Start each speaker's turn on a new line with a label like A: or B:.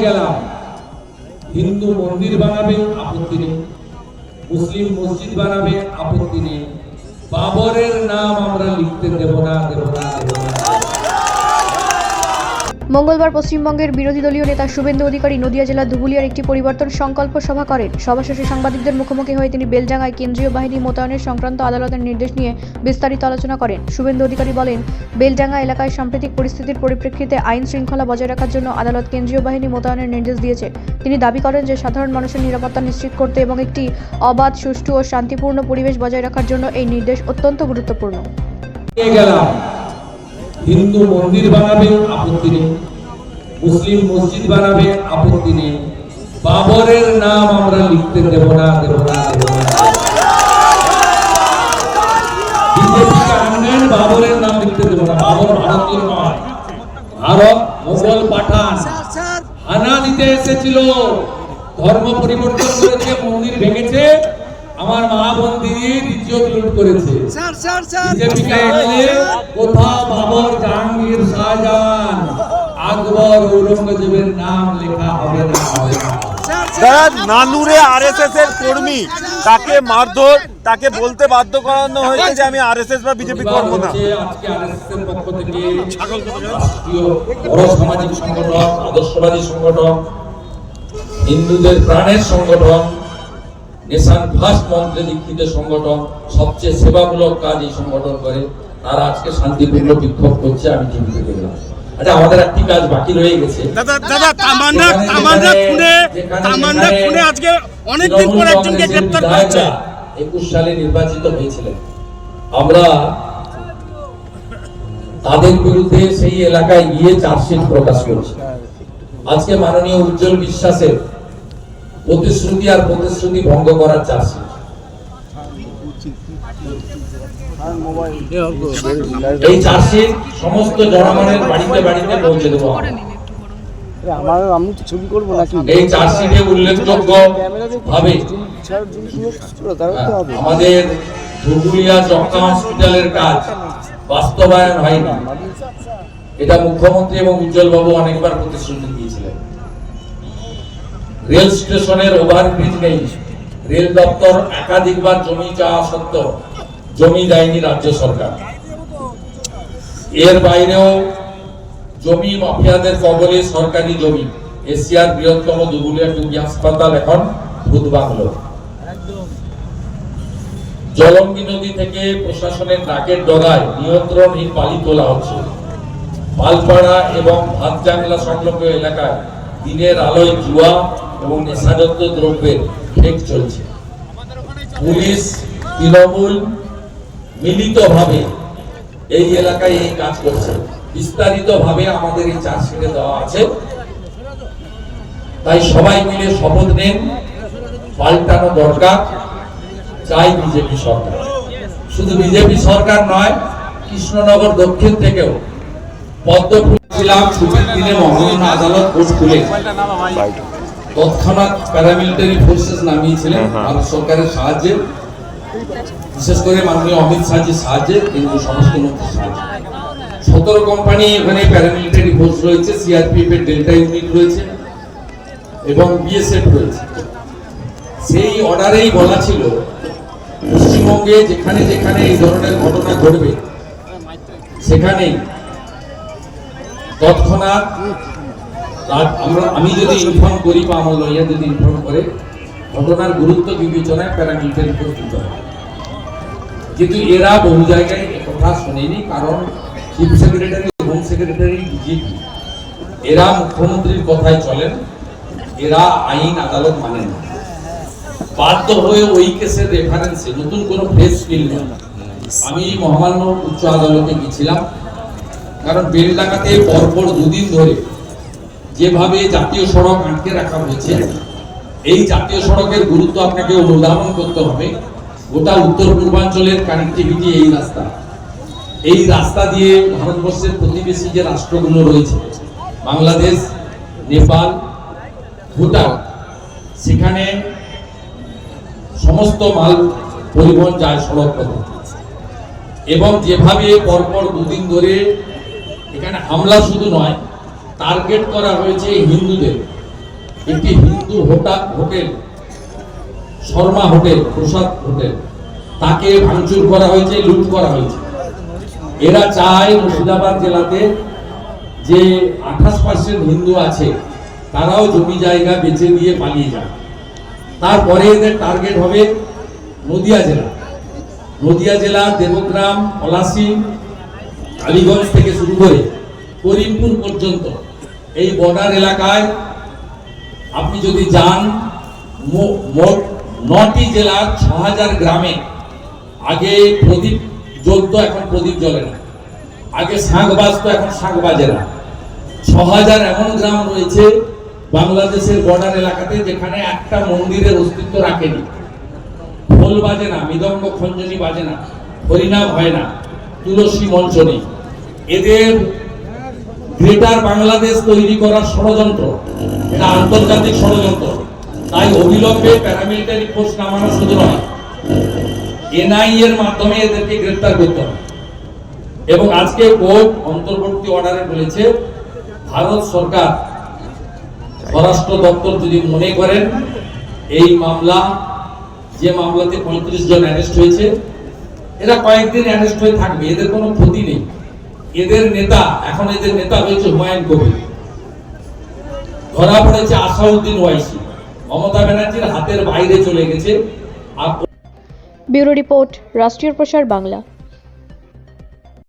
A: গেলাম হিন্দু মন্দির বানাবে আপত্তি নেই, মুসলিম মসজিদ বানাবে আপত্তি নেই, বাবরের নাম আমরা লিখতে দেব না।
B: মঙ্গলবার পশ্চিমবঙ্গের বিরোধী দলীয় নেতা শুভেন্দু অধিকারী নদিয়া জেলার ধুবুলিয়ার একটি পরিবর্তন সংকল্প সভা করেন। সভা শেষে সাংবাদিকদের মুখোমুখি হয়ে তিনি বেলডাঙ্গায় কেন্দ্রীয় বাহিনী মোতায়েনের সংক্রান্ত আদালতের নির্দেশ নিয়ে বিস্তারিত আলোচনা করেন। শুভেন্দু অধিকারী বলেন, বেলডাঙ্গা এলাকায় সাম্প্রতিক পরিস্থিতির পরিপ্রেক্ষিতে আইন শৃঙ্খলা বজায় রাখার জন্য আদালত কেন্দ্রীয় বাহিনী মোতায়েনের নির্দেশ দিয়েছে। তিনি দাবি করেন যে সাধারণ মানুষের নিরাপত্তা নিশ্চিত করতে এবং একটি অবাধ, সুষ্ঠু ও শান্তিপূর্ণ পরিবেশ বজায় রাখার জন্য এই নির্দেশ অত্যন্ত গুরুত্বপূর্ণ।
A: হিন্দু মন্দির বানাবে আপত্তি নেই, মুসলিম মসজিদ বানাবে আপত্তি নেই, বাবরের নাম আমরা লিখতে দেব না। বিজেপিকে আনবেন, বাবরের নাম লিখতে দেব না। বাবর ভারতীয় নয়, ভারত মোগল পাঠান হানা দিতে এসেছিল, ধর্ম পরিবর্তন করেছে, মন্দির ভেঙেছে, আমার মা বোন দিদির ইজ্জত লুট করেছে। বিজেপিকে আনলে কোথাও বাবর, জাহাঙ্গীর, শাহজাহান, আকবর, ঔরঙ্গজেবের নাম লেখা হবে না।
C: নানুরে আরএসএস এর কর্মী, তাকে মারধর, তাকে বলতে বাধ্য করানো হয়েছে যে আমি আরএসএস বা বিজেপি করব না।
A: আজকে আরএসএস এর পক্ষ থেকে রাষ্ট্রীয় বড় সামাজিক সংগঠন, আদর্শবাদী সংগঠন, হিন্দুদের প্রাণের সংগঠন, নেশান ফার্স্ট মন্ত্রে দীক্ষিত সংগঠন, সবচেয়ে সেবামূলক কাজ এই সংগঠন করে, তারা আজকে শান্তিপূর্ণ বিক্ষোভ করছে। আমি টিভিতে দেখলাম। আচ্ছা, আমাদের একটি কাজ বাকি রয়ে গেছে।
C: দাদা তামান্না খুনে আজকে অনেক দিন পর একজনকে গ্রেফতার করেছে।
A: 21 সালে নির্বাচিত হয়েছিলেন। আমরা তাদের বিরুদ্ধে সেই এলাকায় গিয়ে চার্জশিট প্রকাশ করেছি। আজকে মাননীয় উজ্জ্বল বিশ্বাসের প্রতিশ্রুতি ভঙ্গ করার চার্জশিট। এই চার্জশিট সমস্ত জনগণের বাড়িতে বাড়িতে পৌঁছে দেবো। এই চার্জশিটে উল্লেখযোগ্য ভাবে আমাদের ধুবুলিয়া যক্ষ্মা হসপিটালের কাজ বাস্তবায়ন হয়নি। এটা মুখ্যমন্ত্রী এবং উজ্জ্বল বাবু অনেকবার প্রতিশ্রুতি দিয়েছিলেন। রেল স্টেশনের ওভারব্রিজ নেই, রেল দপ্তর একাধিকবার জমি চাওয়া সত্ত্বেও জমি দেয়নি রাজ্য সরকার। এর বাইরেও জমি মাফিয়াদের কবলে সরকারি জমি। এশিয়ার বৃহত্তম ধুবুলিয়া টুঙ্গি হাসপাতাল এখন ভূত বাংলো। জলঙ্গি নদী থেকে প্রশাসনের নাকের ডগায় নিয়ন্ত্রণহীন বালি তোলা হচ্ছে। পালপাড়া এবং ভাতজাংলা সংলগ্ন এলাকায় দিনের আলোয় জুয়া এবং নেশাজাত দ্রব্যের ঠেক চলছে। পুলিশ, তৃণমূল মিলিতভাবে এই এলাকায় এই কাজ করছে। বিস্তারিত ভাবে আমাদের এই চার্জশিটে দেওয়া আছে। তাই সবাই মিলে শপথ নেন, পাল্টানো দরকার। চাই বিজেপি সরকার। শুধু বিজেপি সরকার নয়, কৃষ্ণনগর দক্ষিণ থেকেও পদ্মফুল ছিলাম ছুটির দিনে মহামান্য আদালত কোর্ট খুলে তৎক্ষণাৎ প্যারামিলিটারি ফোর্সেস নামিয়েছিলেন ভারত সরকারের সাহায্যে, বিশেষ করে মাননীয় অমিত শাহজির সাহায্যে, কেন্দ্রীয় স্বরাষ্ট্রমন্ত্রীর সাহায্যে। 17 কোম্পানি এখানে প্যারামিলিটারি ফোর্স রয়েছে, সিআরপিএফ এর ডেল্টা ইউনিট রয়েছে এবং বিএসএফ রয়েছে। সেই অর্ডারেই বলা ছিল পশ্চিমবঙ্গে যেখানে যেখানে এই ধরনের ঘটনা ঘটবে সেখানেই তৎক্ষণাৎ আমি যদি ইনফর্ম করি বা আমার লয়ার যদি ইনফর্ম করে, ঘটনার গুরুত্ব বিবেচনায় প্যারামিলিটারি ফোর্স দিতে হবে। কিন্তু এরা বহু জায়গায় কথা শোনেনি, কারণ chief secretary, home secretary, DGP এরা মুখ্যমন্ত্রীর কথায় চলেন, এরা আইন আদালত মানেন না। বাধ্য হয়ে ওই কেসের রেফারেন্সে নতুন কোনো ফ্রেশ ফিল নেই। আমি মহামান্য উচ্চ আদালতে গিয়েছিলাম, কারণ বেলডাঙ্গাতে পরপর 2 দিন ধরে যেভাবে জাতীয় সড়ক আটকে রাখা হয়েছে, এই জাতীয় সড়কের গুরুত্ব আপনাকে অনুধাবন করতে হবে। গোটা উত্তর পূর্বাঞ্চলের কানেক্টিভিটি এই রাস্তা দিয়ে ভারতবর্ষের প্রতিবেশী যে রাষ্ট্রগুলো রয়েছে, বাংলাদেশ, নেপাল, ভুটান, সেখানে সমস্ত মাল পরিবহন যায় সড়ক পথে। এবং যেভাবে পরপর 2 দিন ধরে এখানে হামলা শুধু নয়, টার্গেট করা হয়েছে হিন্দুদের, একটি হিন্দু হোটেল শর্মা হোটেল, প্রসাদ হোটেল, তাকে ভাঙচুর করা হয়েছে, লুট করা হয়েছে। এরা চায় মুর্শিদাবাদ জেলাতে যে 28% হিন্দু আছে তারাও জমি জায়গা বেচে দিয়ে পালিয়ে যায়। তারপরে এদের টার্গেট হবে নদিয়া জেলা। নদিয়া জেলা দেবগ্রাম, পলাশী, কালীগঞ্জ থেকে শুরু করে করিমপুর পর্যন্ত এই বর্ডার এলাকায় আপনি যদি যান, মোট 9টি জেলার 6000 গ্রামে আগে প্রদীপ জ্বলতো, এখন প্রদীপ জ্বলে না। আগে শাঁখ বাজতো, এখন শাঁখ বাজে না। 6000 এমন গ্রাম রয়েছে বাংলাদেশের বর্ডার এলাকাতে যেখানে একটা মন্দিরের অস্তিত্ব রাখেনি। ঢোল বাজে না, মৃদঙ্গ খঞ্জনি বাজে না, হরিনাম হয় না, তুলসী মঞ্চ নেই। এদের গ্রেটার বাংলাদেশ তৈরি করার ষড়যন্ত্র, এটা আন্তর্জাতিক ষড়যন্ত্র। তাই অবিলম্বে প্যারামিলিটারি ফোর্স নামানো শুধু নয়, এনআইএ এর মাধ্যমে এদেরকে গ্রেফতার করতে হবে। এবং আজকে কোর্ট অন্তর্বর্তী অর্ডারে বলেছে ভারত সরকার, স্বরাষ্ট্র দপ্তর যদি মনে করেন এই মামলা, যে মামলাতে 35 জন অ্যারেস্ট হয়েছে, এরা কয়েকদিন অ্যারেস্ট হয়ে থাকবে, এদের কোনো ক্ষতি নেই। এদের নেতা হয়েছে হুমায়ুন কবির, ধরা পড়েছে আসাউদ্দিন ওয়াইসি, মমতা ব্যানার্জির হাতের বাইরে চলে গেছে।
B: ব্যুরো রিপোর্ট, রাষ্ট্রীয় প্রসার বাংলা।